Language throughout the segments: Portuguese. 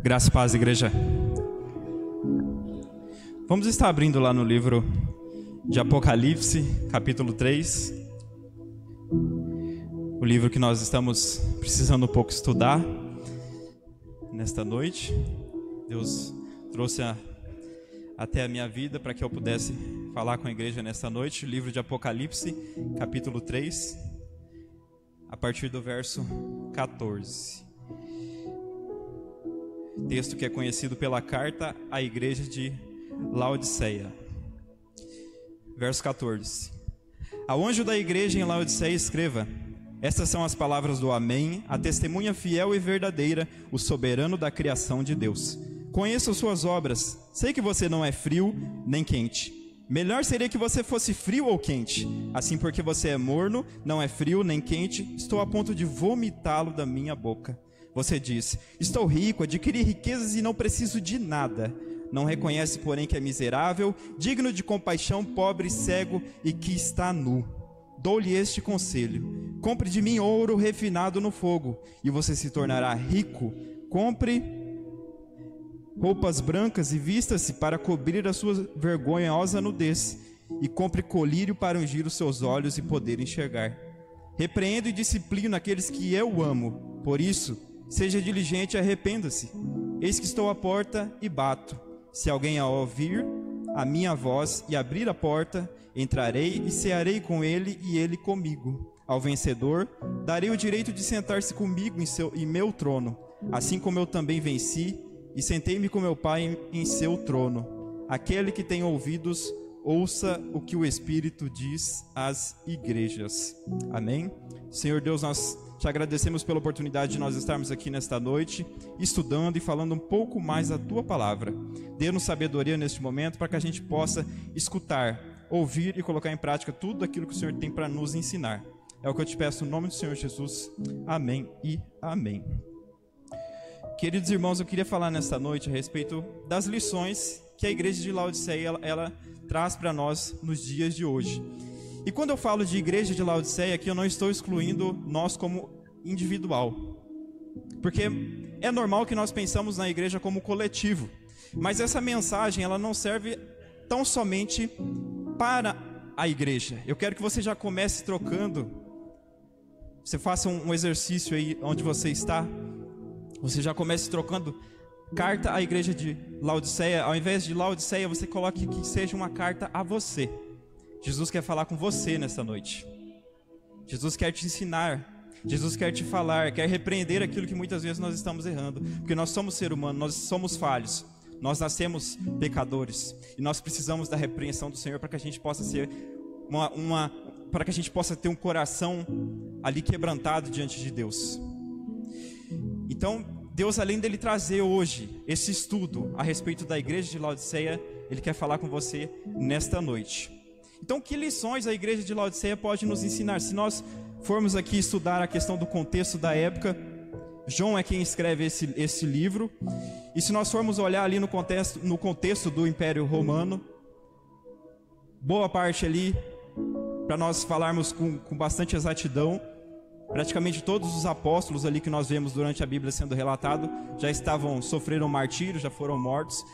Graça e paz, igreja. Vamos estar abrindo lá no livro de Apocalipse, capítulo 3. O livro que nós estamos precisando um pouco estudar nesta noite. Deus trouxe até a minha vida para que eu pudesse falar com a igreja nesta noite. O livro de Apocalipse, capítulo 3, a partir do verso 14. Texto que é conhecido pela carta à igreja de Laodiceia. Verso 14. Ao anjo da igreja em Laodiceia escreva: estas são as palavras do Amém, a testemunha fiel e verdadeira, o soberano da criação de Deus. Conheço suas obras, sei que você não é frio nem quente. Melhor seria que você fosse frio ou quente. Assim, porque você é morno, não é frio nem quente, estou a ponto de vomitá-lo da minha boca. Você diz: estou rico, adquiri riquezas e não preciso de nada. Não reconhece, porém, que é miserável, digno de compaixão, pobre, cego e que está nu. Dou-lhe este conselho: compre de mim ouro refinado no fogo, e você se tornará rico. Compre roupas brancas e vista-se para cobrir a sua vergonhosa nudez, e compre colírio para ungir os seus olhos e poder enxergar. Repreendo e disciplino aqueles que eu amo. Por isso, seja diligente e arrependa-se. Eis que estou à porta e bato. Se alguém a ouvir a minha voz e abrir a porta, entrarei e cearei com ele e ele comigo. Ao vencedor, darei o direito de sentar-se comigo em meu trono, assim como eu também venci e sentei-me com meu Pai em seu trono. Aquele que tem ouvidos, ouça o que o Espírito diz às igrejas. Amém? Senhor Deus, nós te agradecemos pela oportunidade de nós estarmos aqui nesta noite, estudando e falando um pouco mais da tua palavra. Dê-nos sabedoria neste momento para que a gente possa escutar, ouvir e colocar em prática tudo aquilo que o Senhor tem para nos ensinar. É o que eu te peço no nome do Senhor Jesus. Amém e amém. Queridos irmãos, eu queria falar nesta noite a respeito das lições que a igreja de Laodiceia ela traz para nós nos dias de hoje. E quando eu falo de igreja de Laodiceia, aqui eu não estou excluindo nós como individual. Porque é normal que nós pensamos na igreja como coletivo. Mas essa mensagem, ela não serve tão somente para a igreja. Eu quero que você já comece trocando. Você faça um exercício aí onde você está. Você já comece trocando carta à igreja de Laodiceia. Ao invés de Laodiceia, você coloque que seja uma carta a você. Jesus quer falar com você nesta noite. Jesus quer te ensinar. Jesus quer te falar, quer repreender aquilo que muitas vezes nós estamos errando. Porque nós somos ser humano, nós somos falhos. Nós nascemos pecadores. E nós precisamos da repreensão do Senhor para que a gente possa ser para que a gente possa ter um coração ali quebrantado diante de Deus. Então, Deus, além dele trazer hoje esse estudo a respeito da igreja de Laodiceia, ele quer falar com você nesta noite. Então, que lições a igreja de Laodiceia pode nos ensinar? Se nós formos aqui estudar a questão do contexto da época, João é quem escreve esse livro. E se nós formos olhar ali no contexto do Império Romano, boa parte ali, para nós falarmos com bastante exatidão, praticamente todos os apóstolos ali que nós vemos durante a Bíblia sendo relatado já sofreram martírio, já foram mortos.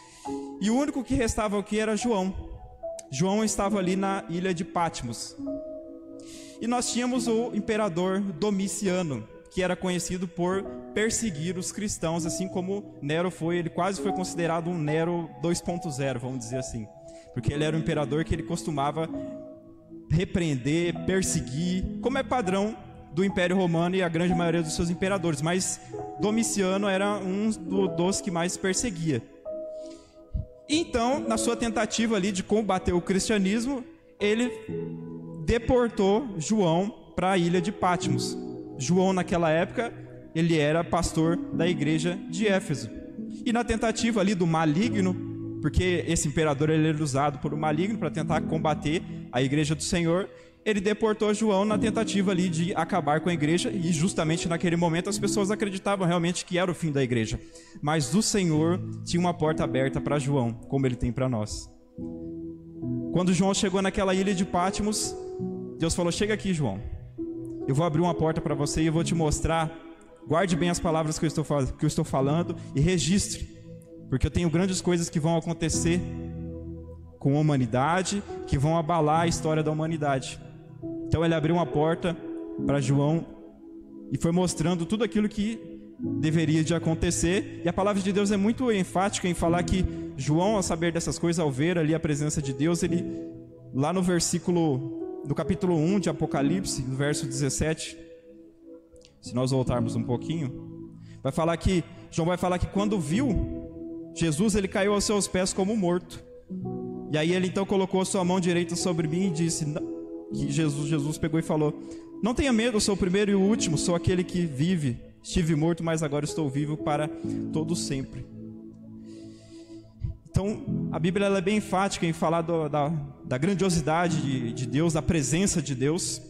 E o único que restava aqui era João. João estava ali na ilha de Patmos. E nós tínhamos o imperador Domiciano, que era conhecido por perseguir os cristãos, assim como Nero foi. Ele quase foi considerado um Nero 2.0, vamos dizer assim. Porque ele era um imperador que ele costumava repreender, perseguir, como é padrão do Império Romano e a grande maioria dos seus imperadores. Mas Domiciano era um dos que mais perseguia. Então, na sua tentativa ali de combater o cristianismo, ele deportou João para a ilha de Patmos. João, naquela época, ele era pastor da igreja de Éfeso. E na tentativa ali do maligno, porque esse imperador ele era usado por um maligno para tentar combater a igreja do Senhor, ele deportou João na tentativa ali de acabar com a igreja. E justamente naquele momento as pessoas acreditavam realmente que era o fim da igreja. Mas o Senhor tinha uma porta aberta para João, como ele tem para nós. Quando João chegou naquela ilha de Patmos, Deus falou: chega aqui, João, eu vou abrir uma porta para você e eu vou te mostrar guarde bem as palavras que eu estou falando e registre, porque eu tenho grandes coisas que vão acontecer com a humanidade, que vão abalar a história da humanidade. Então ele abriu uma porta para João e foi mostrando tudo aquilo que deveria de acontecer. E a palavra de Deus é muito enfática em falar que João, ao saber dessas coisas, ao ver ali a presença de Deus, ele, lá no versículo do capítulo 1 de Apocalipse, no verso 17, se nós voltarmos um pouquinho, João vai falar que quando viu Jesus, ele caiu aos seus pés como morto. E aí ele então colocou a sua mão direita sobre mim e disse, que Jesus pegou e falou: não tenha medo, eu sou o primeiro e o último, sou aquele que vive. Estive morto, mas agora estou vivo para todo sempre. Então, a Bíblia ela é bem enfática em falar da grandiosidade de Deus, da presença de Deus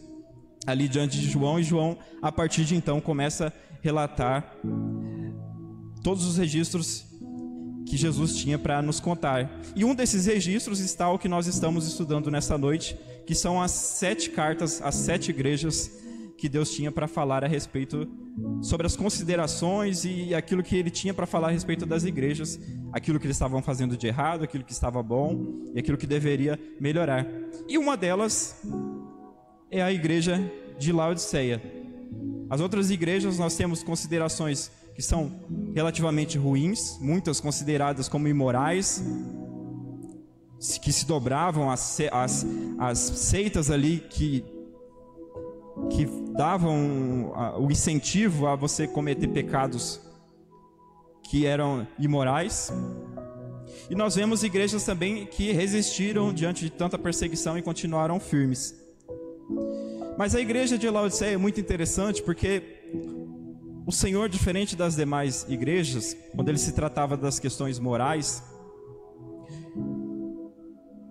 ali diante de João. E João, a partir de então, começa a relatar todos os registros que Jesus tinha para nos contar. E um desses registros está o que nós estamos estudando nessa noite, que são as 7 cartas, as 7 igrejas que Deus tinha para falar a respeito sobre as considerações e aquilo que ele tinha para falar a respeito das igrejas, aquilo que eles estavam fazendo de errado, aquilo que estava bom e aquilo que deveria melhorar. E uma delas é a igreja de Laodiceia. As outras igrejas nós temos considerações que são relativamente ruins, muitas consideradas como imorais, que se dobravam às seitas ali que davam o incentivo a você cometer pecados que eram imorais. E nós vemos igrejas também que resistiram diante de tanta perseguição e continuaram firmes. Mas a igreja de Laodiceia é muito interessante porque o Senhor, diferente das demais igrejas, quando ele se tratava das questões morais,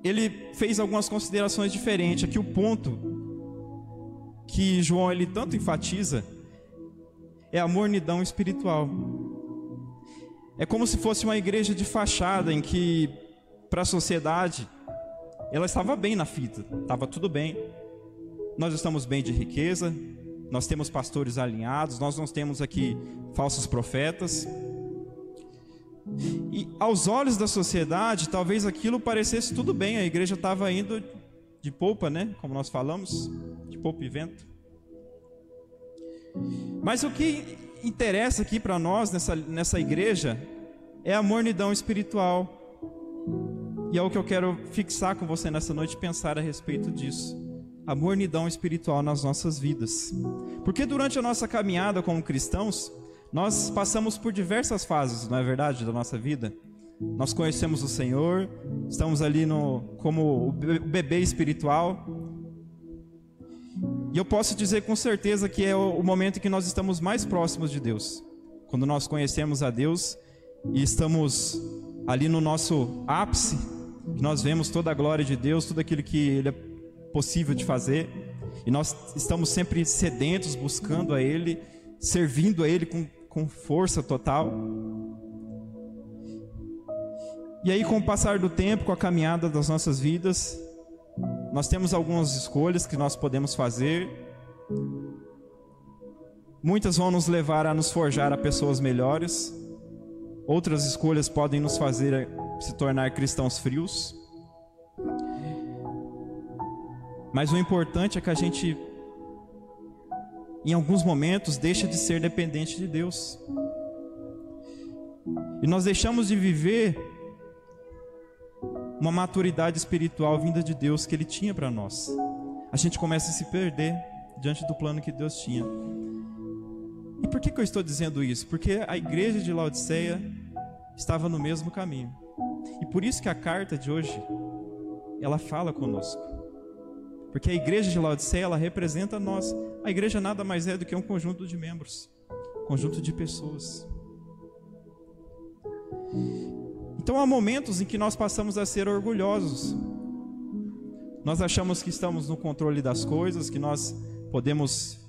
ele fez algumas considerações diferentes. Aqui o ponto que João ele tanto enfatiza é a mornidão espiritual. É como se fosse uma igreja de fachada em que, para a sociedade, ela estava bem na fita, estava tudo bem. Nós estamos bem de riqueza, nós temos pastores alinhados, nós não temos aqui falsos profetas. E aos olhos da sociedade, talvez aquilo parecesse tudo bem, a igreja estava indo de polpa, né? Como nós falamos, de polpa e vento. Mas o que interessa aqui para nós nessa igreja é a mornidão espiritual. E é o que eu quero fixar com você nessa noite, pensar a respeito disso. A mornidão espiritual nas nossas vidas. Porque durante a nossa caminhada como cristãos, nós passamos por diversas fases, não é verdade, da nossa vida? Nós conhecemos o Senhor, estamos ali como o bebê espiritual. E eu posso dizer com certeza que é o momento em que nós estamos mais próximos de Deus. Quando nós conhecemos a Deus e estamos ali no nosso ápice, nós vemos toda a glória de Deus, tudo aquilo que Ele é possível de fazer, e nós estamos sempre sedentos, buscando a Ele, servindo a Ele com força total. E aí, com o passar do tempo, com a caminhada das nossas vidas, nós temos algumas escolhas que nós podemos fazer. Muitas vão nos levar a nos forjar a pessoas melhores, outras escolhas podem nos fazer se tornar cristãos frios. Mas o importante é que a gente, em alguns momentos, deixa de ser dependente de Deus. E nós deixamos de viver uma maturidade espiritual vinda de Deus que Ele tinha para nós. A gente começa a se perder diante do plano que Deus tinha. E por que eu estou dizendo isso? Porque a igreja de Laodiceia estava no mesmo caminho. E por isso que a carta de hoje, ela fala conosco. Porque a igreja de Laodiceia, ela representa nós. A igreja nada mais é do que um conjunto de membros, um conjunto de pessoas. Então há momentos em que nós passamos a ser orgulhosos. Nós achamos que estamos no controle das coisas, que nós podemos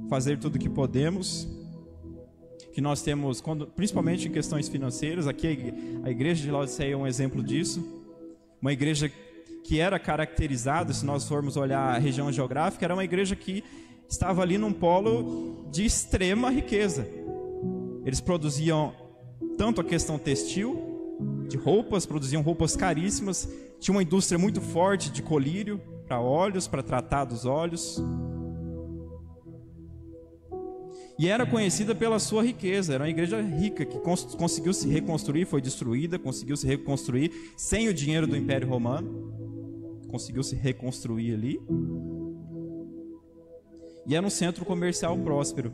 fazer tudo o que podemos, que nós temos, principalmente em questões financeiras. Aqui a igreja de Laodiceia é um exemplo disso. Uma igreja que era caracterizada, se nós formos olhar a região geográfica, era uma igreja que estava ali num polo de extrema riqueza. Eles produziam tanto a questão textil, de roupas, produziam roupas caríssimas, tinha uma indústria muito forte de colírio para óleos, para tratar dos óleos. E era conhecida pela sua riqueza, era uma igreja rica que conseguiu se reconstruir, foi destruída, conseguiu se reconstruir sem o dinheiro do Império Romano, conseguiu se reconstruir ali. E era um centro comercial próspero.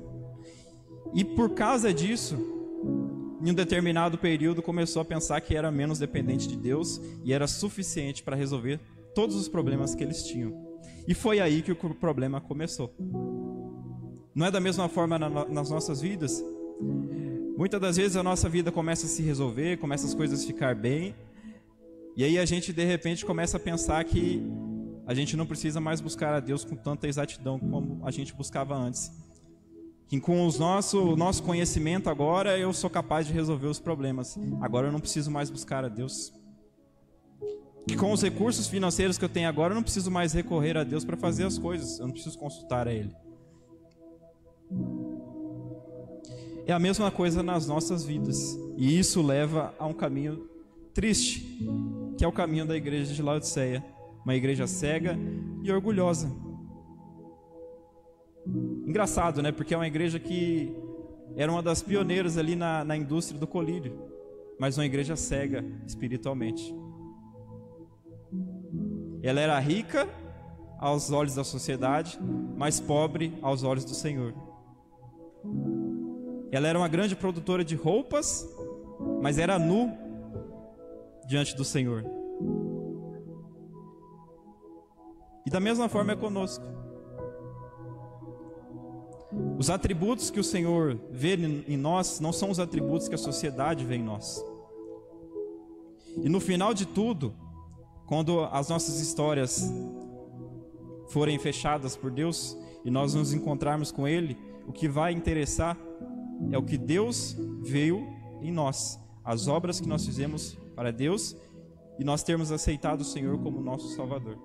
E por causa disso, em um determinado período, começou a pensar que era menos dependente de Deus e era suficiente para resolver todos os problemas que eles tinham. E foi aí que o problema começou. Não é da mesma forma nas nossas vidas? Muitas das vezes a nossa vida começa a se resolver, começa as coisas a ficar bem, e aí a gente de repente começa a pensar que a gente não precisa mais buscar a Deus com tanta exatidão como a gente buscava antes. Que com o nosso conhecimento agora eu sou capaz de resolver os problemas. Agora eu não preciso mais buscar a Deus. Que com os recursos financeiros que eu tenho agora eu não preciso mais recorrer a Deus para fazer as coisas. Eu não preciso consultar a Ele. É a mesma coisa nas nossas vidas. E isso leva a um caminho triste, que é o caminho da igreja de Laodiceia. Uma igreja cega e orgulhosa. Engraçado, né? Porque é uma igreja que era uma das pioneiras ali na indústria do colírio, mas uma igreja cega espiritualmente. Ela era rica aos olhos da sociedade, mas pobre aos olhos do Senhor. Ela era uma grande produtora de roupas, mas era nu diante do Senhor. E da mesma forma é conosco. Os atributos que o Senhor vê em nós não são os atributos que a sociedade vê em nós. E no final de tudo, quando as nossas histórias forem fechadas por Deus e nós nos encontrarmos com Ele, o que vai interessar é o que Deus veio em nós, as obras que nós fizemos para Deus e nós termos aceitado o Senhor como nosso Salvador.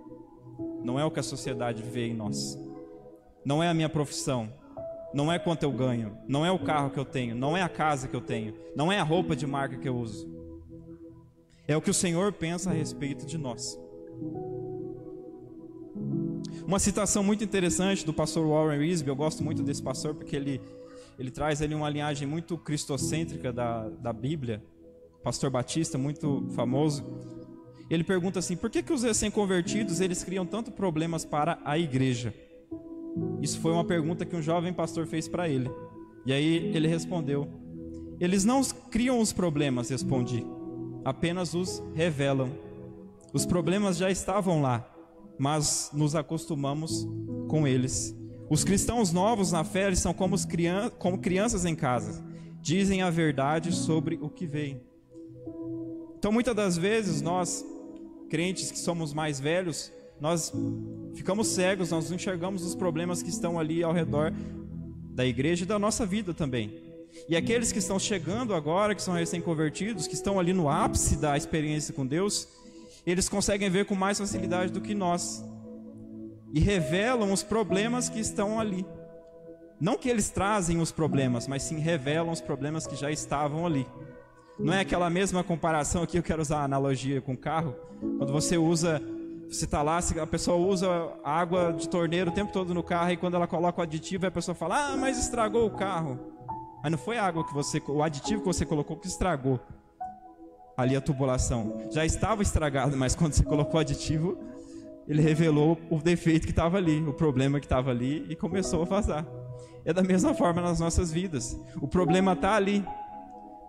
Não é o que a sociedade vê em nós, não é a minha profissão, não é quanto eu ganho, não é o carro que eu tenho, não é a casa que eu tenho, não é a roupa de marca que eu uso. É o que o Senhor pensa a respeito de nós. Uma citação muito interessante do pastor Warren Wiersbe, eu gosto muito desse pastor porque ele traz ali uma linhagem muito cristocêntrica da Bíblia, pastor batista, muito famoso. Ele pergunta assim, por que os recém-convertidos eles criam tanto problemas para a igreja? Isso foi uma pergunta que um jovem pastor fez para ele. E aí ele respondeu, eles não criam os problemas, respondi, apenas os revelam. Os problemas já estavam lá, mas nos acostumamos com eles. Os cristãos novos na fé eles são como crianças em casa, dizem a verdade sobre o que vem. Então muitas das vezes nós, crentes que somos mais velhos, nós ficamos cegos, nós não enxergamos os problemas que estão ali ao redor da igreja e da nossa vida também. E aqueles que estão chegando agora, que são recém-convertidos, que estão ali no ápice da experiência com Deus, eles conseguem ver com mais facilidade do que nós. E revelam os problemas que estão ali. Não que eles trazem os problemas, mas sim revelam os problemas que já estavam ali. Não é aquela mesma comparação aqui, eu quero usar a analogia com o carro. Quando você está lá, a pessoa usa a água de torneira o tempo todo no carro, e quando ela coloca o aditivo, a pessoa fala, mas estragou o carro. Mas não foi a água o aditivo que você colocou que estragou ali a tubulação. Já estava estragado, mas quando você colocou o aditivo, ele revelou o defeito que estava ali, o problema que estava ali, e começou a vazar. É da mesma forma nas nossas vidas. O problema está ali,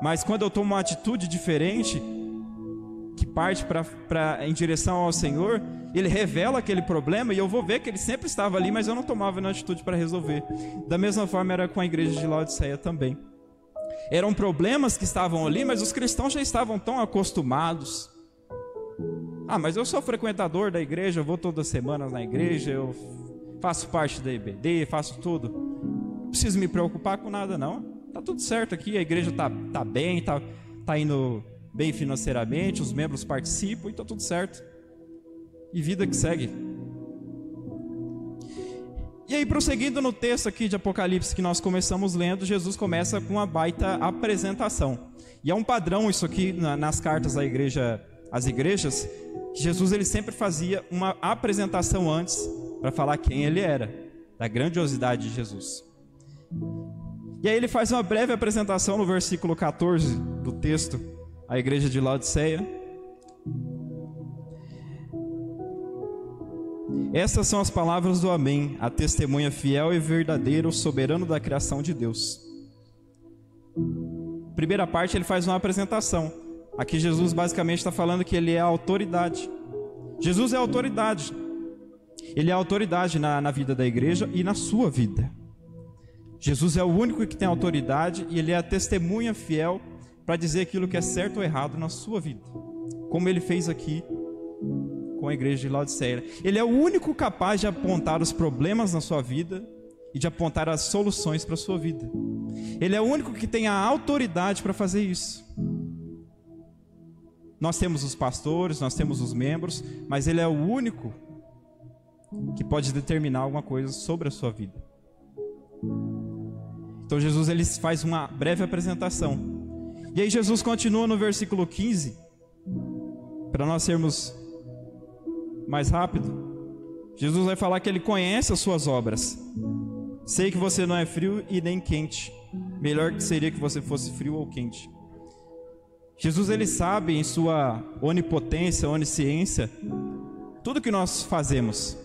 mas quando eu tomo uma atitude diferente, que parte em direção ao Senhor, Ele revela aquele problema e eu vou ver que ele sempre estava ali, mas eu não tomava nenhuma atitude para resolver. Da mesma forma era com a igreja de Laodiceia também. Eram problemas que estavam ali, mas os cristãos já estavam tão acostumados. Mas eu sou frequentador da igreja, eu vou todas as semanas na igreja, eu faço parte da IBD, faço tudo. Não preciso me preocupar com nada não. Tá tudo certo aqui, a igreja tá bem, tá indo bem financeiramente, os membros participam e tá tudo certo. E vida que segue. E aí, prosseguindo no texto aqui de Apocalipse que nós começamos lendo, Jesus começa com uma baita apresentação. E é um padrão isso aqui nas cartas da igreja, às igrejas, que Jesus ele sempre fazia uma apresentação antes para falar quem ele era, da grandiosidade de Jesus. E aí ele faz uma breve apresentação no versículo 14 do texto, a igreja de Laodiceia. Essas são as palavras do Amém, a testemunha fiel e verdadeira, o soberano da criação de Deus. Primeira parte, ele faz uma apresentação. Aqui Jesus basicamente está falando que ele é a autoridade. Jesus é a autoridade. Ele é a autoridade na vida da igreja e na sua vida. Jesus é o único que tem autoridade e ele é a testemunha fiel para dizer aquilo que é certo ou errado na sua vida. Como ele fez aqui com a igreja de Laodiceia. Ele é o único capaz de apontar os problemas na sua vida e de apontar as soluções para a sua vida. Ele é o único que tem a autoridade para fazer isso. Nós temos os pastores, nós temos os membros, mas ele é o único que pode determinar alguma coisa sobre a sua vida. Então Jesus ele faz uma breve apresentação. E aí Jesus continua no versículo 15, para nós sermos mais rápido. Jesus vai falar que ele conhece as suas obras. Sei que você não é frio e nem quente. Melhor que seria que você fosse frio ou quente. Jesus ele sabe em sua onipotência, onisciência, tudo que nós fazemos.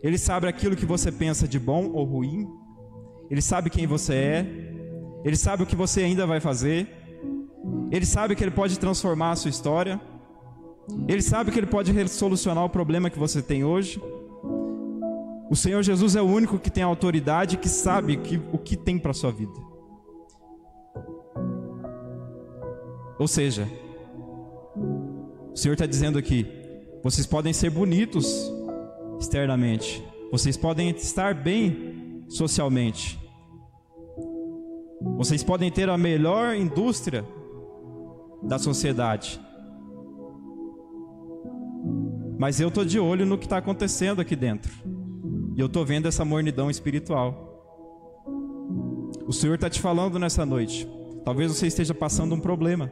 Ele sabe aquilo que você pensa de bom ou ruim. Ele sabe quem você é. Ele sabe o que você ainda vai fazer. Ele sabe que ele pode transformar a sua história. Ele sabe que ele pode solucionar o problema que você tem hoje. O Senhor Jesus é o único que tem a autoridade, que sabe o que tem para a sua vida. Ou seja, o Senhor está dizendo aqui: vocês podem ser bonitos externamente, vocês podem estar bem socialmente, vocês podem ter a melhor indústria da sociedade, mas eu estou de olho no que está acontecendo aqui dentro, e eu estou vendo essa mornidão espiritual. O Senhor está te falando nessa noite. Talvez você esteja passando um problema,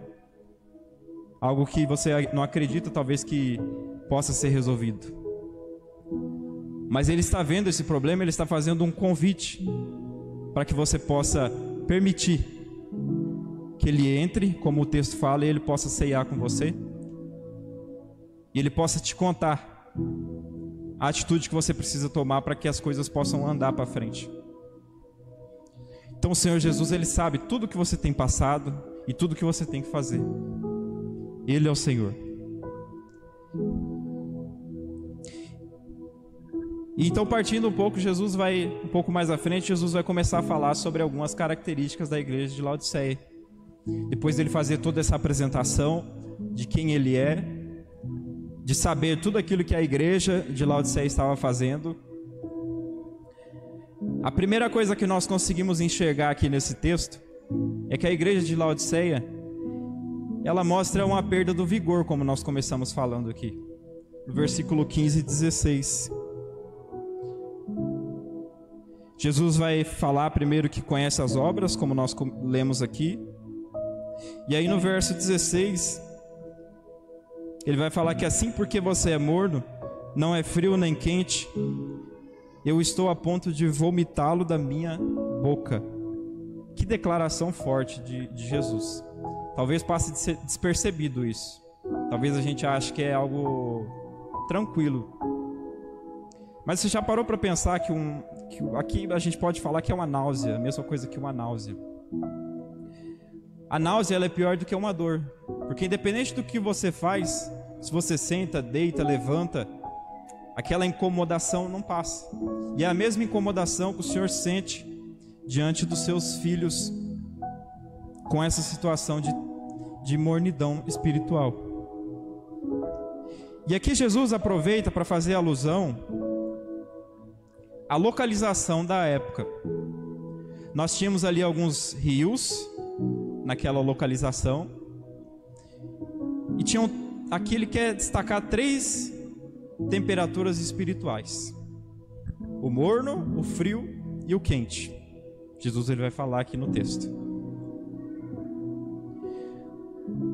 algo que você não acredita talvez que possa ser resolvido, mas Ele está vendo esse problema. Ele está fazendo um convite para que você possa permitir que Ele entre, como o texto fala, e Ele possa ceiar com você, e Ele possa te contar a atitude que você precisa tomar para que as coisas possam andar para frente. Então o Senhor Jesus, Ele sabe tudo que você tem passado e tudo que você tem que fazer. Ele é o Senhor. E então, partindo um pouco, um pouco mais à frente, Jesus vai começar a falar sobre algumas características da igreja de Laodiceia. Depois dele fazer toda essa apresentação de quem ele é, de saber tudo aquilo que a igreja de Laodiceia estava fazendo, a primeira coisa que nós conseguimos enxergar aqui nesse texto é que a igreja de Laodiceia, ela mostra uma perda do vigor, como nós começamos falando aqui, no versículo 15 e 16. Jesus vai falar primeiro que conhece as obras, como nós lemos aqui, e aí no verso 16, ele vai falar que assim porque você é morno, não é frio nem quente, eu estou a ponto de vomitá-lo da minha boca. Que declaração forte de Jesus. Talvez passe de ser despercebido isso. Talvez a gente ache que é algo tranquilo. Mas você já parou para pensar que aqui a gente pode falar que é uma náusea, a mesma coisa que uma náusea. A náusea ela é pior do que uma dor, porque independente do que você faz, se você senta, deita, levanta, aquela incomodação não passa. E é a mesma incomodação que o Senhor sente diante dos seus filhos com essa situação de mornidão espiritual. E aqui Jesus aproveita para fazer alusão à localização da época. Nós tínhamos ali alguns rios naquela localização, e aqui ele quer destacar 3 temperaturas espirituais. o morno, o frio e o quente. Jesus ele vai falar aqui no texto.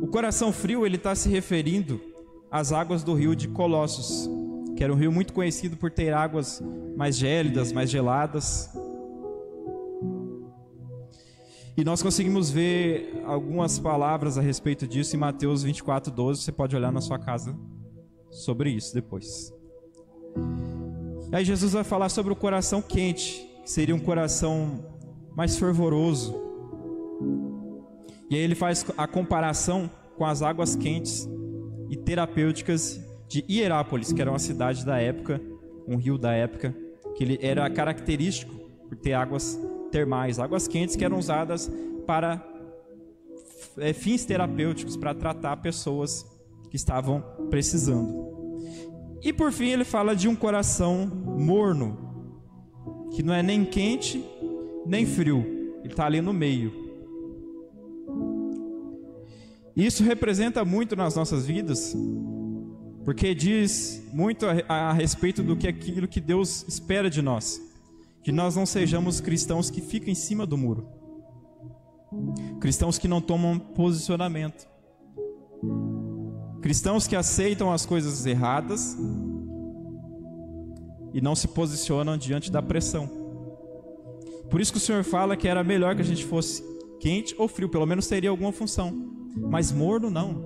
O coração frio ele está se referindo às águas do rio de Colossos, que era um rio muito conhecido por ter águas mais gélidas, mais geladas. E nós conseguimos ver algumas palavras a respeito disso em Mateus 24:12. Você pode olhar na sua casa sobre isso depois. Aí Jesus vai falar sobre o coração quente, que seria um coração mais fervoroso. E aí ele faz a comparação com as águas quentes e terapêuticas de Hierápolis, que era uma cidade da época, um rio da época, que ele era característico por ter águas termais, águas quentes que eram usadas para fins terapêuticos, para tratar pessoas que estavam precisando. E por fim ele fala de um coração morno, que não é nem quente nem frio, ele está ali no meio. Isso representa muito nas nossas vidas, porque diz muito a respeito do que aquilo que Deus espera de nós, que nós não sejamos cristãos que ficam em cima do muro, cristãos que não tomam posicionamento, cristãos que aceitam as coisas erradas e não se posicionam diante da pressão. Por isso que o Senhor fala que era melhor que a gente fosse quente ou frio, pelo menos teria alguma função, mas morno não.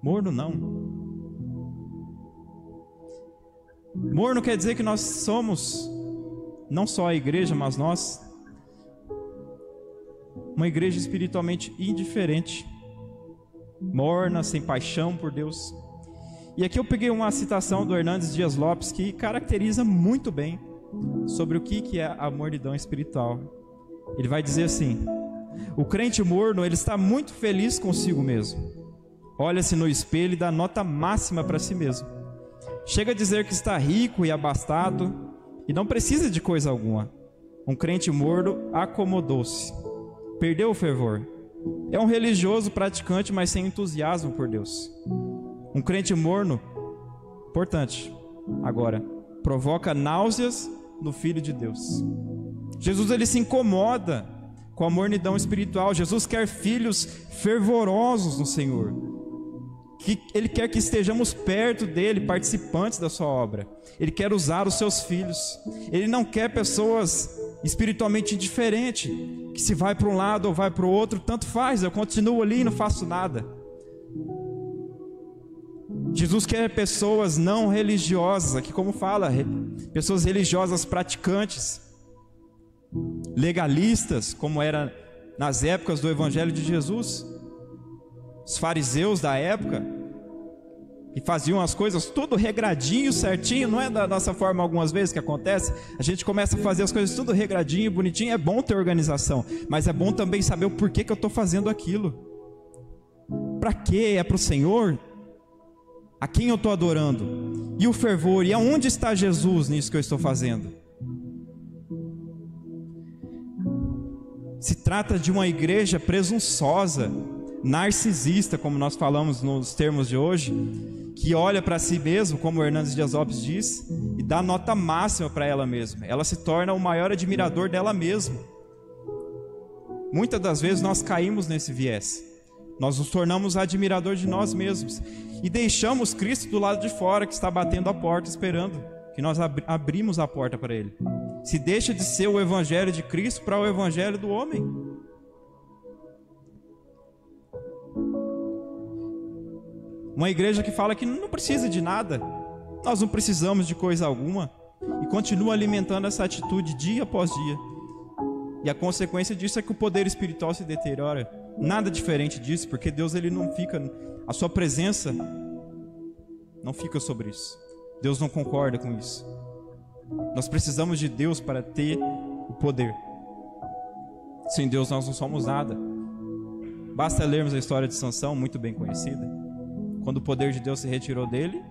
Morno não. Morno quer dizer que nós somos, não só a igreja, mas nós, uma igreja espiritualmente indiferente, morna, sem paixão por Deus. E aqui eu peguei uma citação do Hernandes Dias Lopes que caracteriza muito bem sobre o que é a mornidão espiritual. Ele vai dizer assim: o crente morno, ele está muito feliz consigo mesmo, olha-se no espelho e dá nota máxima para si mesmo, chega a dizer que está rico e abastado e não precisa de coisa alguma. Um crente morno acomodou-se, perdeu o fervor, é um religioso praticante, mas sem entusiasmo por Deus. Um crente morno, importante agora, provoca náuseas no Filho de Deus. Jesus ele se incomoda com a mornidão espiritual. Jesus quer filhos fervorosos no Senhor, que Ele quer que estejamos perto dEle, participantes da sua obra. Ele quer usar os seus filhos. Ele não quer pessoas espiritualmente indiferentes, que se vai para um lado ou vai para o outro, tanto faz, eu continuo ali e não faço nada. Jesus quer pessoas não religiosas, aqui como fala, pessoas religiosas praticantes, legalistas, como era nas épocas do Evangelho de Jesus. Os fariseus da época, que faziam as coisas tudo regradinho, certinho. Não é da nossa forma algumas vezes que acontece. A gente começa a fazer as coisas tudo regradinho, bonitinho. É bom ter organização, mas é bom também saber o porquê que eu estou fazendo aquilo. Para quê? É para o Senhor? A quem eu estou adorando? E o fervor? E aonde está Jesus nisso que eu estou fazendo? Se trata de uma igreja presunçosa, narcisista, como nós falamos nos termos de hoje, que olha para si mesmo, como o Hernandes Dias Lopes diz, e dá nota máxima para ela mesma. Ela se torna o maior admirador dela mesma. Muitas das vezes nós caímos nesse viés. Nós nos tornamos admirador de nós mesmos e deixamos Cristo do lado de fora, que está batendo a porta esperando que nós abrimos a porta para Ele. Se deixa de ser o evangelho de Cristo para o evangelho do homem. Uma igreja que fala que não precisa de nada, nós não precisamos de coisa alguma, e continua alimentando essa atitude dia após dia. E a consequência disso é que o poder espiritual se deteriora. Nada diferente disso, porque Deus ele não fica, a sua presença não fica sobre isso. Deus não concorda com isso. Nós precisamos de Deus para ter o poder. Sem Deus nós não somos nada. Basta lermos a história de Sansão, muito bem conhecida. Quando o poder de Deus se retirou dele,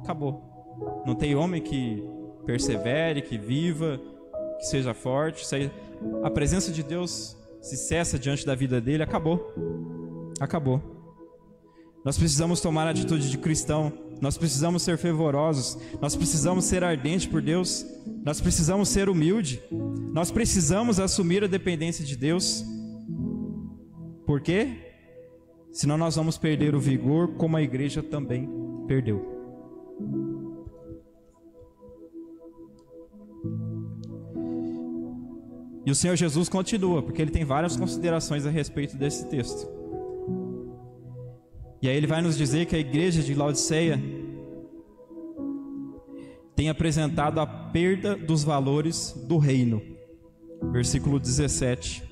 acabou. Não tem homem que persevere, que viva, que seja forte. A presença de Deus se cessa diante da vida dele, acabou. Acabou. Nós precisamos tomar a atitude de cristão nós precisamos ser fervorosos, nós precisamos ser ardentes por Deus, nós precisamos ser humildes, nós precisamos assumir a dependência de Deus. Por quê? Senão nós vamos perder o vigor, como a igreja também perdeu. E o Senhor Jesus continua, porque ele tem várias considerações a respeito desse texto. E aí ele vai nos dizer que a igreja de Laodiceia tem apresentado a perda dos valores do reino. Versículo 17.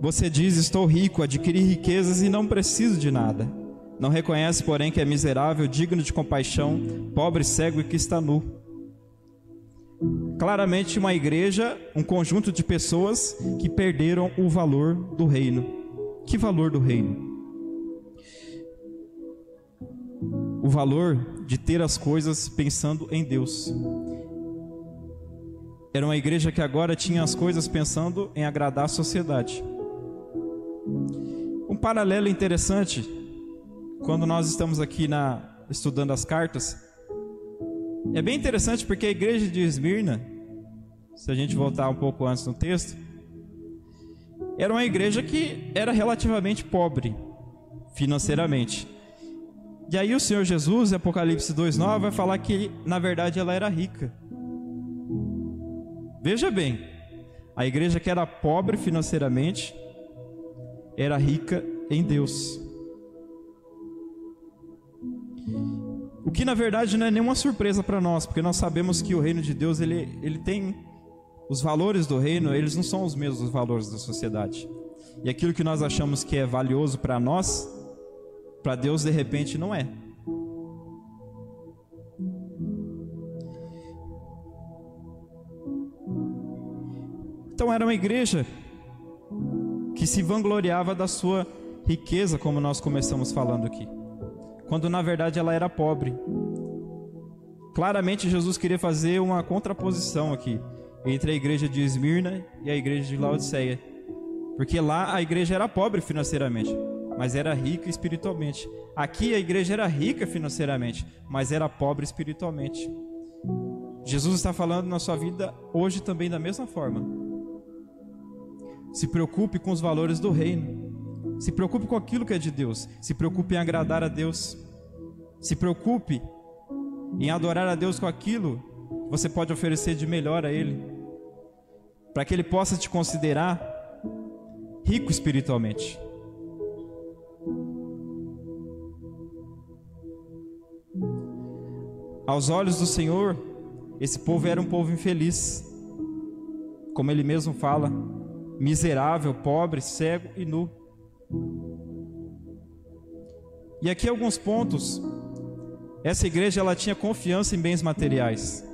Você diz: estou rico, adquiri riquezas e não preciso de nada. Não reconhece, porém, que é miserável, digno de compaixão, pobre, cego e que está nu. Claramente uma igreja, um conjunto de pessoas que perderam o valor do reino. Que valor do reino? O valor de ter as coisas pensando em Deus. Era uma igreja que agora tinha as coisas pensando em agradar a sociedade. Um paralelo interessante, quando nós estamos aqui estudando as cartas, é bem interessante porque a igreja de Esmirna, se a gente voltar um pouco antes no texto, era uma igreja que era relativamente pobre financeiramente. E aí o Senhor Jesus, em Apocalipse 2:9, vai falar que na verdade ela era rica. Veja bem, a igreja que era pobre financeiramente era rica em Deus. O que na verdade não é nenhuma surpresa para nós, porque nós sabemos que o reino de Deus ele tem os valores do reino, eles não são os mesmos valores da sociedade. E aquilo que nós achamos que é valioso para nós, para Deus de repente não é. Então era uma igreja que se vangloriava da sua riqueza, como nós começamos falando aqui, quando na verdade ela era pobre. Claramente Jesus queria fazer uma contraposição aqui entre a igreja de Esmirna e a igreja de Laodiceia, porque lá a igreja era pobre financeiramente, mas era rica espiritualmente. Aqui a igreja era rica financeiramente, mas era pobre espiritualmente. Jesus está falando na sua vida hoje também da mesma forma. Se preocupe com os valores do reino. Se preocupe com aquilo que é de Deus. Se preocupe em agradar a Deus. Se preocupe em adorar a Deus com aquilo que você pode oferecer de melhor a Ele, para que Ele possa te considerar rico espiritualmente. Aos olhos do Senhor, esse povo era um povo infeliz, como Ele mesmo fala, miserável, pobre, cego e nu. E aqui alguns pontos. Essa igreja ela tinha confiança em bens materiais,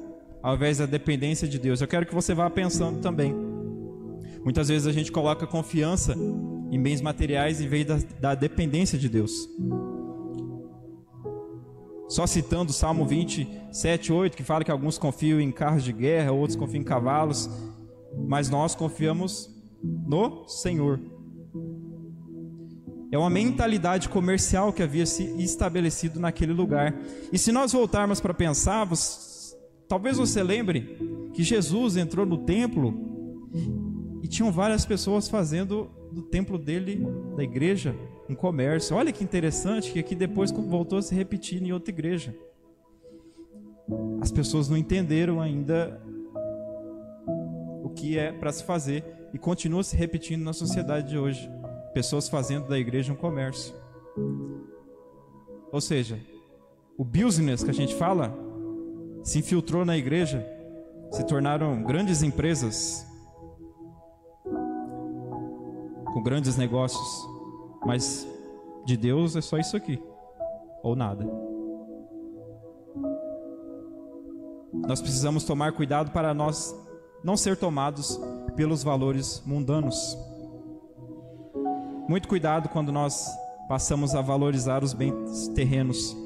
ao invés da dependência de Deus. Eu quero que você vá pensando também. Muitas vezes a gente coloca confiança em bens materiais em vez da dependência de Deus. Só citando o Salmo 27:8, que fala que alguns confiam em carros de guerra, outros confiam em cavalos, mas nós confiamos no Senhor. É uma mentalidade comercial que havia se estabelecido naquele lugar. E se nós voltarmos para pensar, talvez você lembre que Jesus entrou no templo e tinham várias pessoas fazendo do templo dele, da igreja, um comércio. Olha que interessante que aqui depois voltou a se repetir em outra igreja. As pessoas não entenderam ainda o que é para se fazer e continua se repetindo na sociedade de hoje. Pessoas fazendo da igreja um comércio. Ou seja, o business que a gente fala se infiltrou na igreja, se tornaram grandes empresas com grandes negócios, mas de Deus é só isso aqui, ou nada. Nós precisamos tomar cuidado para nós não ser tomados pelos valores mundanos. Muito cuidado quando nós passamos a valorizar os bens terrenos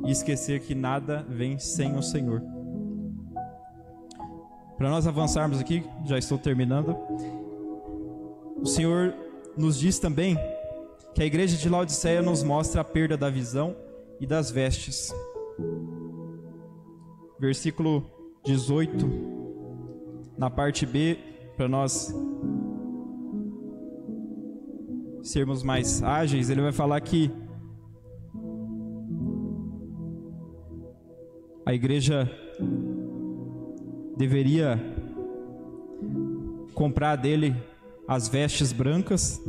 e esquecer que nada vem sem o Senhor. Para nós avançarmos aqui, já estou terminando. O Senhor nos diz também que a igreja de Laodiceia nos mostra a perda da visão e das vestes. Versículo 18, na parte B, para nós sermos mais ágeis, ele vai falar que a igreja deveria comprar dele as vestes brancas,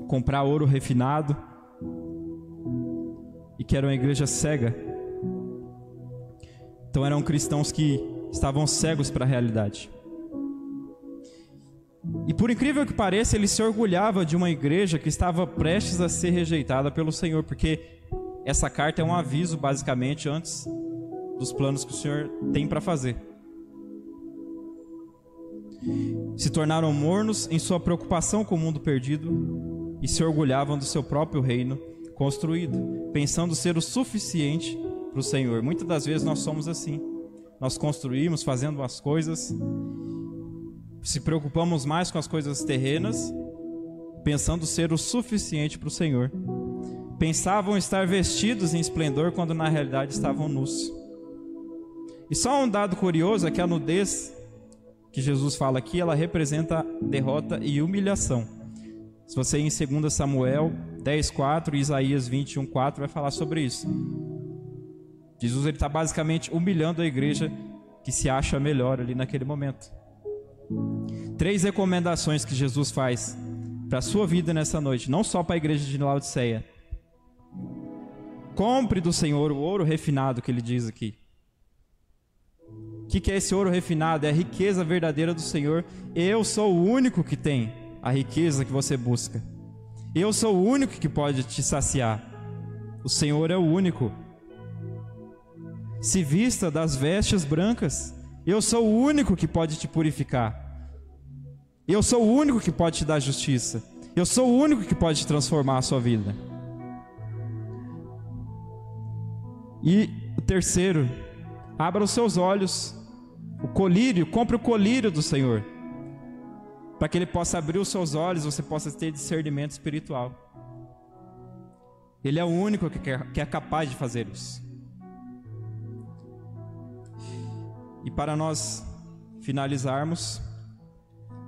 comprar ouro refinado, e que era uma igreja cega. Então eram cristãos que estavam cegos para a realidade. E por incrível que pareça, ele se orgulhava de uma igreja que estava prestes a ser rejeitada pelo Senhor, porque essa carta é um aviso, basicamente, antes dos planos que o Senhor tem para fazer. Se tornaram mornos em sua preocupação com o mundo perdido e se orgulhavam do seu próprio reino construído, pensando ser o suficiente para o Senhor. Muitas das vezes nós somos assim. Nós construímos, fazendo as coisas, se preocupamos mais com as coisas terrenas, pensando ser o suficiente para o Senhor. Pensavam estar vestidos em esplendor quando na realidade estavam nus. E só um dado curioso é que a nudez que Jesus fala aqui, ela representa derrota e humilhação. Se você ir em 2 Samuel 10:4 e Isaías 21:4 vai falar sobre isso. Jesus está basicamente humilhando a igreja que se acha melhor ali naquele momento. 3 recomendações que Jesus faz para a sua vida nessa noite, não só para a igreja de Laodiceia. Compre do Senhor o ouro refinado que ele diz aqui. O que é esse ouro refinado? É a riqueza verdadeira do Senhor. Eu sou o único que tem a riqueza que você busca. Eu sou o único que pode te saciar. O Senhor é o único. Se vista das vestes brancas. Eu sou o único que pode te purificar. Eu sou o único que pode te dar justiça. Eu sou o único que pode transformar a sua vida. E o terceiro, abra os seus olhos. O colírio, compre o colírio do Senhor, para que Ele possa abrir os seus olhos, você possa ter discernimento espiritual. Ele é o único que é capaz de fazer isso. E para nós finalizarmos,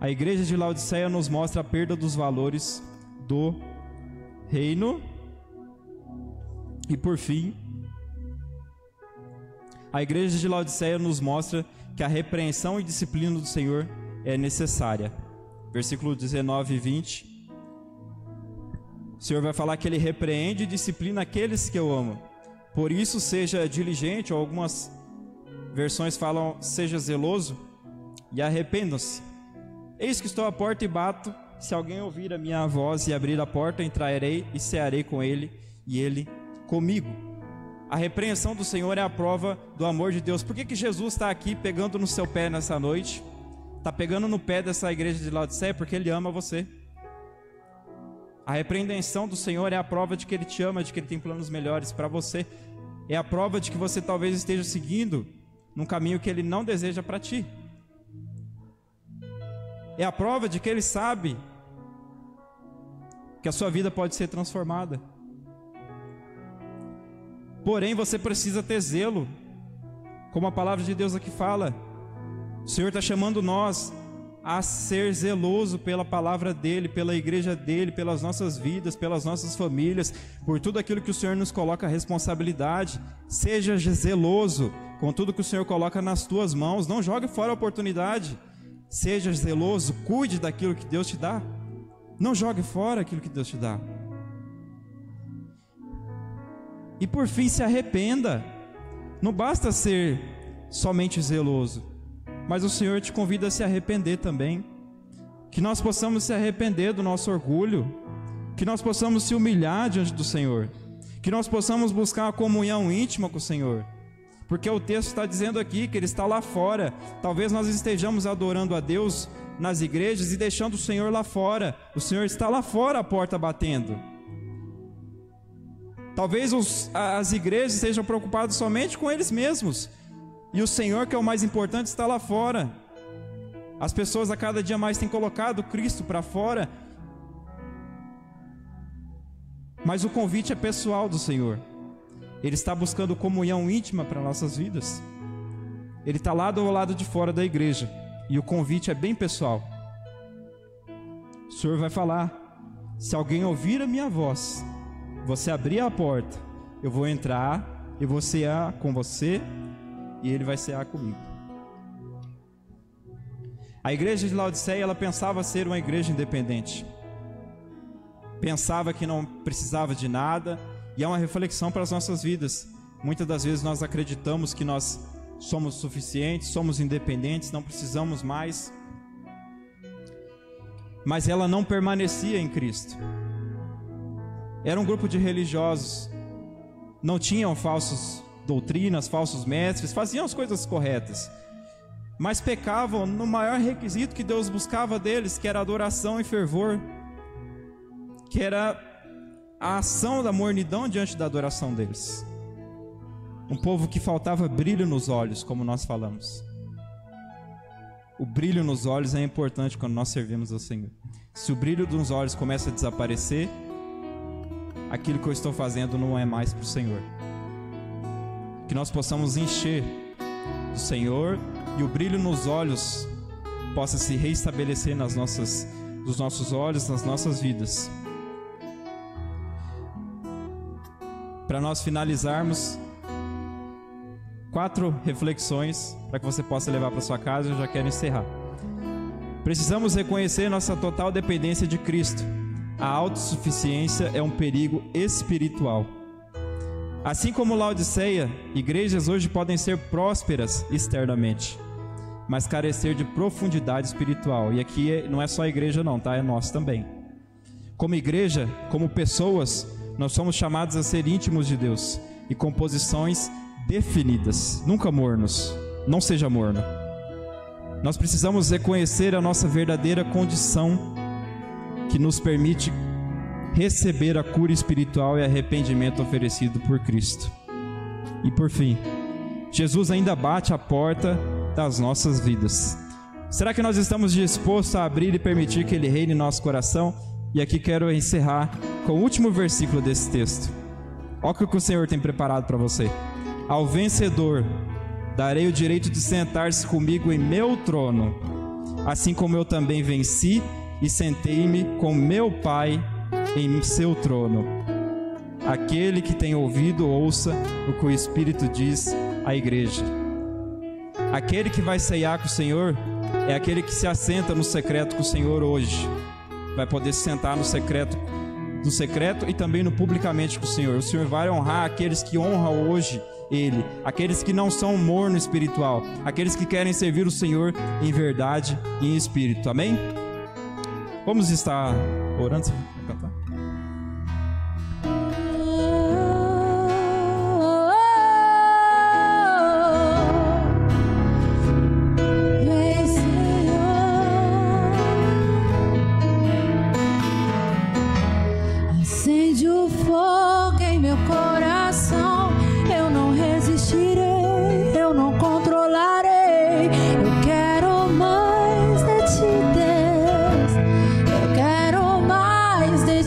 a igreja de Laodiceia nos mostra a perda dos valores do reino. E por fim, a igreja de Laodiceia nos mostra que a repreensão e disciplina do Senhor é necessária. Versículo 19 e 20. O Senhor vai falar que Ele repreende e disciplina aqueles que eu amo. Por isso seja diligente, ou algumas versões falam seja zeloso, e arrependam-se. Eis que estou à porta e bato. Se alguém ouvir a minha voz e abrir a porta, entrarei e cearei com ele, e ele comigo. A repreensão do Senhor é a prova do amor de Deus. Por que Jesus está aqui pegando no seu pé nessa noite? Está pegando no pé dessa igreja de Laodiceia porque Ele ama você. A repreensão do Senhor é a prova de que Ele te ama, de que Ele tem planos melhores para você. É a prova de que você talvez esteja seguindo num caminho que Ele não deseja para ti. É a prova de que Ele sabe que a sua vida pode ser transformada. Porém, você precisa ter zelo, como a palavra de Deus aqui fala. O Senhor está chamando nós a ser zeloso pela palavra dEle, pela igreja dEle, pelas nossas vidas, pelas nossas famílias, por tudo aquilo que o Senhor nos coloca a responsabilidade. Seja zeloso com tudo que o Senhor coloca nas tuas mãos, não jogue fora a oportunidade. Seja zeloso, cuide daquilo que Deus te dá, não jogue fora aquilo que Deus te dá. E por fim, se arrependa. Não basta ser somente zeloso, mas o Senhor te convida a se arrepender também. Que nós possamos se arrepender do nosso orgulho, que nós possamos se humilhar diante do Senhor, que nós possamos buscar uma comunhão íntima com o Senhor, porque o texto está dizendo aqui que Ele está lá fora. Talvez nós estejamos adorando a Deus nas igrejas e deixando o Senhor lá fora. O Senhor está lá fora, a porta batendo. Talvez as igrejas estejam preocupadas somente com eles mesmos, e o Senhor, que é o mais importante, está lá fora. As pessoas a cada dia mais têm colocado Cristo para fora, Mas o convite é pessoal do Senhor. Ele está buscando comunhão íntima para nossas vidas. Ele está lá do lado de fora da igreja. E o convite é bem pessoal. O Senhor vai falar: se alguém ouvir a minha voz, você abrir a porta, eu vou entrar e vou cear com você e ele vai cear comigo. A igreja de Laodiceia, ela pensava ser uma igreja independente. Pensava que não precisava de nada, e é uma reflexão para as nossas vidas. Muitas das vezes nós acreditamos que nós somos suficientes, somos independentes, não precisamos mais. Mas ela não permanecia em Cristo. Era um grupo de religiosos, não tinham falsas doutrinas, falsos mestres, faziam as coisas corretas, mas pecavam no maior requisito que Deus buscava deles, que era adoração e fervor, que era a ação da mornidão diante da adoração deles. Um povo que faltava brilho nos olhos, como nós falamos. O brilho nos olhos é importante quando nós servimos ao Senhor. Se o brilho dos olhos começa a desaparecer, aquilo que eu estou fazendo não é mais para o Senhor. Que nós possamos encher do Senhor e o brilho nos olhos possa se reestabelecer nos nossos olhos, nas nossas vidas. Para nós finalizarmos, 4 reflexões para que você possa levar para sua casa. Eu já quero encerrar. Precisamos reconhecer nossa total dependência de Cristo. A autossuficiência é um perigo espiritual. Assim como Laodiceia, igrejas hoje podem ser prósperas externamente, mas carecer de profundidade espiritual. E aqui não é só a igreja não, tá? É nós também. Como igreja, como pessoas, nós somos chamados a ser íntimos de Deus e com posições definidas, nunca mornos. Não seja morno. Nós precisamos reconhecer a nossa verdadeira condição, que nos permite receber a cura espiritual e arrependimento oferecido por Cristo. E por fim, Jesus ainda bate a porta das nossas vidas. Será que nós estamos dispostos a abrir e permitir que Ele reine em nosso coração? E aqui quero encerrar com o último versículo desse texto. Olha o que o Senhor tem preparado para você. Ao vencedor darei o direito de sentar-se comigo em meu trono, assim como eu também venci e sentei-me com meu Pai em seu trono. Aquele que tem ouvido, ouça o que o Espírito diz à igreja. Aquele que vai ceiar com o Senhor é aquele que se assenta no secreto com o Senhor hoje. Vai poder se sentar no secreto e também no publicamente com o Senhor. O Senhor vai honrar aqueles que honram hoje Ele, aqueles que não são morno espiritual, aqueles que querem servir o Senhor em verdade e em espírito. Amém? Vamos estar orando. Você vai cantar? Acende o fogo em meu coração, eu não resistirei, eu não controlarei. Eu quero mais de ti, Deus, eu quero mais de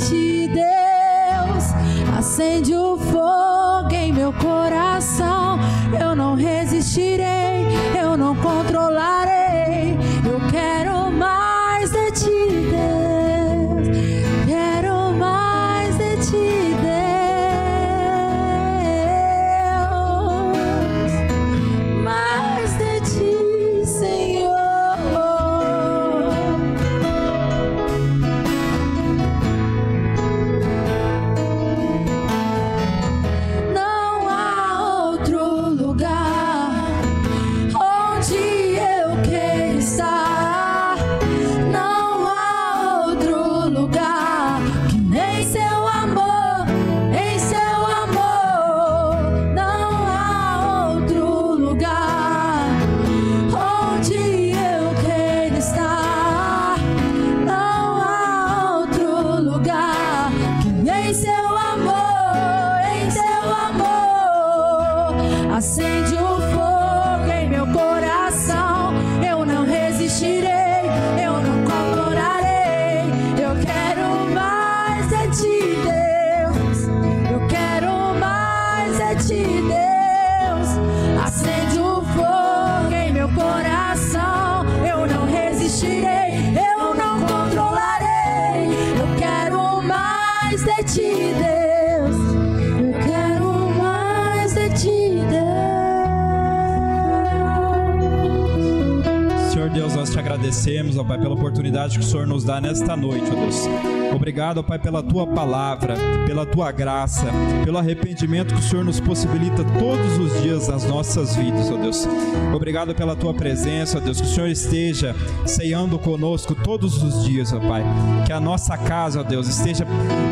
ó Pai, pela oportunidade que o Senhor nos dá nesta noite, ó Deus. Obrigado, ó Pai, pela Tua palavra, pela Tua graça, pelo arrependimento que o Senhor nos possibilita todos os dias nas nossas vidas, ó Deus. Obrigado pela Tua presença, ó Deus, que o Senhor esteja ceando conosco todos os dias, ó Pai. Que a nossa casa, ó Deus, esteja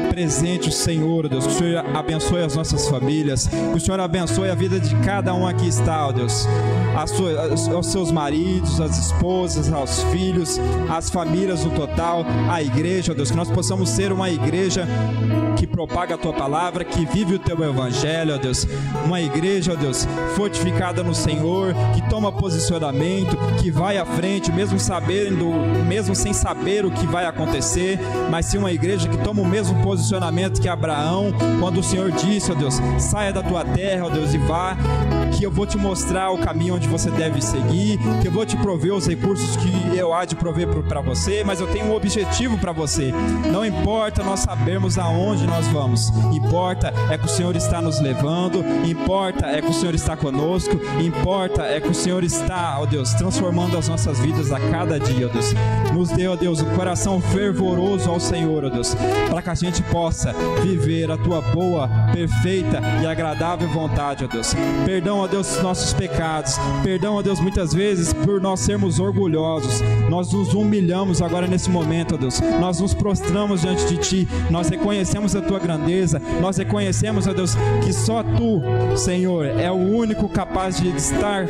presente o Senhor, ó Deus. Que o Senhor abençoe as nossas famílias, que o Senhor abençoe a vida de cada um aqui está, ó Deus. Aos seus maridos, as esposas, aos filhos, as famílias no total, a igreja, ó Deus, que nós possamos ser uma igreja que propaga a Tua palavra, que vive o Teu evangelho, ó Deus. Uma igreja, ó Deus, fortificada no Senhor, que toma posicionamento, que vai à frente, mesmo sem saber o que vai acontecer, mas sim uma igreja que toma o mesmo posicionamento que Abraão, quando o Senhor disse, ó Deus, saia da tua terra, ó Deus, e vá, que eu vou te mostrar o caminho onde você deve seguir, que eu vou te prover os recursos que eu há de prover para você, mas eu tenho um objetivo para você. Não importa nós sabermos aonde nós vamos, importa é que o Senhor está nos levando, importa é que o Senhor está conosco, importa é que o Senhor está, ó Deus, transformando as nossas vidas a cada dia, ó Deus. Nos dê, ó Deus, um coração fervoroso ao Senhor, ó Deus, para que a gente possa viver a Tua boa, perfeita e agradável vontade, ó Deus. Perdão, ó Deus, dos nossos pecados, perdão, ó Deus, muitas vezes por nós sermos orgulhosos. Nós nos humilhamos agora nesse momento, ó Deus, nós nos prostramos diante de Ti, nós reconhecemos a Tua grandeza, nós reconhecemos, ó Deus, que só Tu, Senhor, é o único capaz de estar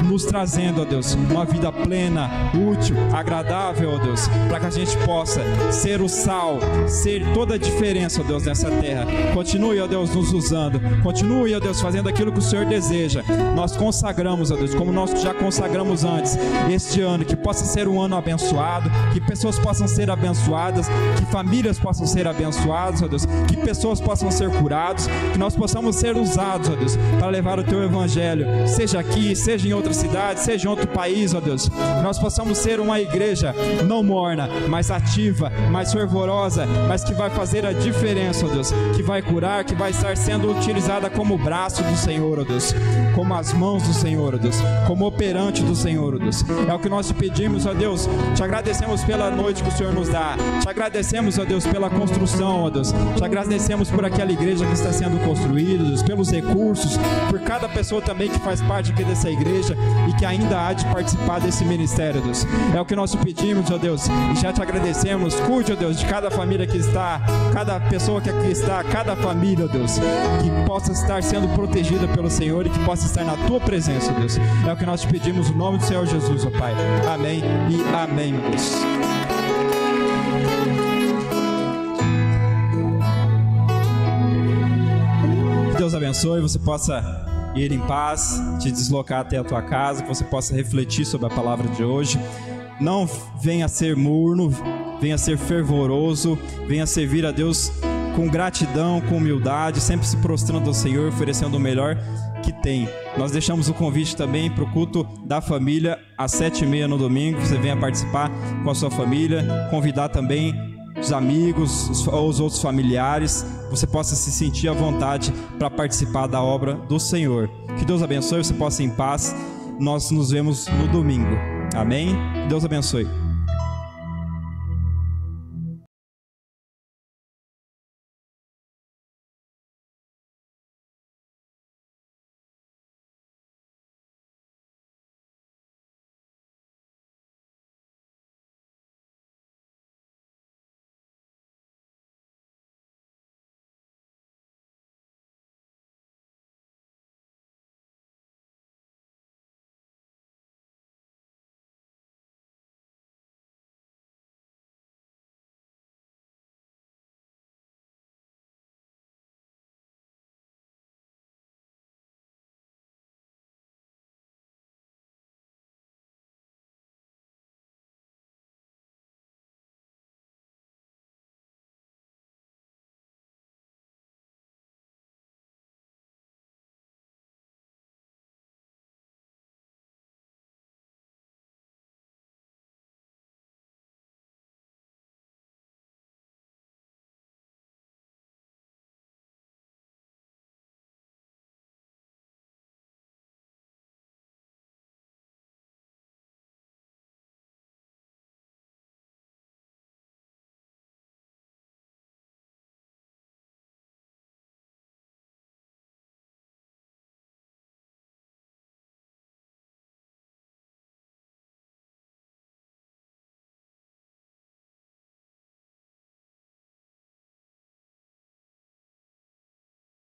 nos trazendo, ó Deus, uma vida plena, útil, agradável, ó Deus, para que a gente possa ser o sal, ser toda a diferença, ó Deus, nessa terra. Continue, ó Deus, nos usando, continue, ó Deus, fazendo aquilo que o Senhor deseja. Nós consagramos, ó Deus, como nós já consagramos antes, este ano, que possa ser um ano abençoado, que pessoas possam ser abençoadas, que famílias possam ser abençoadas, ó Deus, que pessoas possam ser curadas, que nós possamos ser usados, ó Deus, para levar o Teu evangelho, seja aqui, seja em outra cidade, seja em outro país, ó Deus, que nós possamos ser uma igreja não morna, mas ativa, mais fervorosa, mas que vai fazer a diferença, ó Deus, que vai curar, que vai estar sendo utilizada como o braço do Senhor, ó Deus, como as mãos do Senhor, ó Deus, como operante do Senhor, ó Deus. É o que nós te pedimos, ó Deus. Te agradecemos pela noite que o Senhor nos dá. Te agradecemos, ó Deus, pela construção, ó Deus. Te agradecemos por aquela igreja que está sendo construída, Deus, pelos recursos, por cada pessoa também que faz parte aqui dessa igreja e que ainda há de participar desse ministério, Deus. É o que nós te pedimos, ó Deus, e já te agradecemos. Cuide, ó Deus, de cada família que está, cada pessoa que aqui está, cada família, ó Deus, que possa estar sendo protegida pelo Senhor e que possa estar na Tua presença, ó Deus. É o que nós te pedimos no nome do Senhor Jesus, ó Pai. Amém e amém, meu Deus. Que Deus abençoe, você possa ir em paz, te deslocar até a tua casa, que você possa refletir sobre a palavra de hoje. Não venha ser morno, venha ser fervoroso, venha servir a Deus com gratidão, com humildade, sempre se prostrando ao Senhor, oferecendo o melhor que tem. Nós deixamos o convite também para o culto da família às 7h30 no domingo. Você venha participar com a sua família, convidar também os amigos ou os outros familiares, você possa se sentir à vontade para participar da obra do Senhor. Que Deus abençoe, você possa ir em paz. Nós nos vemos no domingo. Amém? Que Deus abençoe.